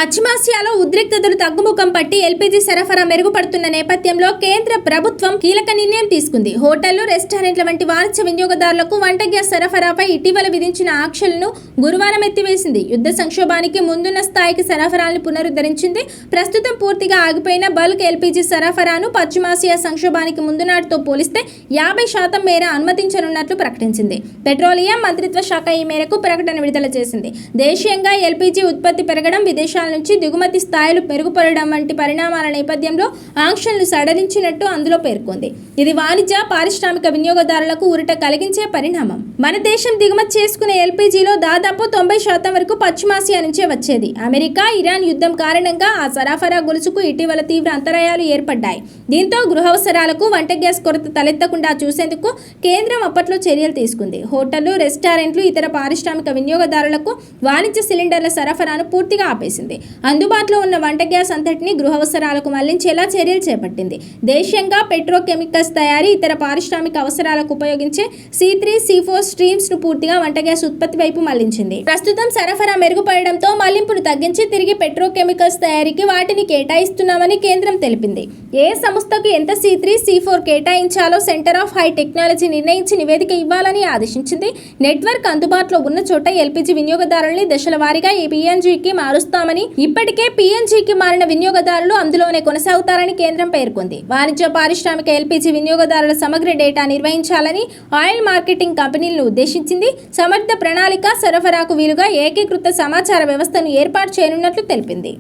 పశ్చిమాసియాలో ఉద్రిక్తతలు తగ్గుముఖం పట్టి ఎల్పీజీ సరఫరా మెరుగుపడుతున్న నేపథ్యంలో కేంద్ర ప్రభుత్వం కీలక నిర్ణయం తీసుకుంది. హోటళ్లు, రెస్టారెంట్ల వంటి వాణిజ్య వినియోగదారులకు వంట గ్యాస్ సరఫరాపై ఇటీవల విధించిన ఆంక్షలను గురువారం ఎత్తివేసింది. యుద్ధ సంక్షోభానికి ముందున్న స్థాయికి సరఫరాలను పునరుద్ధరించింది. ప్రస్తుతం పూర్తిగా ఆగిపోయిన బల్క్ ఎల్పీజీ సరఫరాను పశ్చిమాసియా సంక్షోభానికి ముందు నాటితో పోలిస్తే 50% మేర అనుమతించనున్నట్లు ప్రకటించింది. పెట్రోలియం మంత్రిత్వ శాఖ ఈ మేరకు ప్రకటన విడుదల చేసింది. దేశీయంగా ఎల్పీజీ ఉత్పత్తి పెరగడం, విదేశాల నుంచి దిగుమతి స్థాయిలు మెరుగుపడడం వంటి పరిణామాల నేపథ్యంలో ఆంక్షలను సడలించినట్టు అందులో పేర్కొంది. ఇది వాణిజ్య, పారిశ్రామిక వినియోగదారులకు ఊరట కలిగించే పరిణామం. మన దేశం దిగుమతి చేసుకునే ఎల్పీజీలో దాదాపు 90% వరకు పశ్చిమాసియా నుంచే వచ్చేది. అమెరికా, ఇరాన్ యుద్ధం కారణంగా ఆ సరఫరా గొలుసుకు ఇటీవల తీవ్ర అంతరాయాలు ఏర్పడ్డాయి. దీంతో గృహవసరాలకు వంట గ్యాస్ కొరత తలెత్తకుండా చూసేందుకు కేంద్రం అప్పట్లో చర్యలు తీసుకుంది. హోటళ్లు, రెస్టారెంట్లు, ఇతర పారిశ్రామిక వినియోగదారులకు వాణిజ్య సిలిండర్ల సరఫరాను పూర్తిగా ఆపేసింది. అందుబాటులో ఉన్న వంట గ్యాస్ అంతటినీ గృహవసరాలకు మళ్లించేలా చర్యలు చేపట్టింది. దేశీయంగా పెట్రోకెమికల్స్ తయారీ, ఇతర పారిశ్రామిక అవసరాలకు ఉపయోగించే C3, C4 స్ట్రీమ్స్ ను పూర్తిగా వంట గ్యాస్ ఉత్పత్తి వైపు మళ్లించింది. ప్రస్తుతం సరఫరా మెరుగుపడడంతో మళ్లింపును తగ్గించి తిరిగి పెట్రోకెమికల్స్ తయారీకి వాటిని కేటాయిస్తున్నామని కేంద్రం తెలిపింది. ఏ సంస్థకు ఎంత C3, C4 కేటాయించాలో సెంటర్ ఆఫ్ హై టెక్నాలజీ నిర్ణయించి నివేదిక ఇవ్వాలని ఆదేశించింది. నెట్వర్క్ అందుబాటులో ఉన్న చోట ఎల్పీజీ వినియోగదారుల్ని దశల వారీగా PNGకి మారుస్తామని, ఇప్పటికే PNGకి మారిన వినియోగదారులు అందులోనే కొనసాగుతారని కేంద్రం పేర్కొంది. వాణిజ్య, పారిశ్రామిక ఎల్పీజీ వినియోగదారుల సమగ్ర డేటా నిర్వహించాలని ఆయిల్ మార్కెటింగ్ కంపెనీలను ఉద్దేశించింది. సమర్థ ప్రణాళిక, సరఫరాకు వీలుగా ఏకీకృత సమాచార వ్యవస్థను ఏర్పాటు చేయనున్నట్లు తెలిపింది.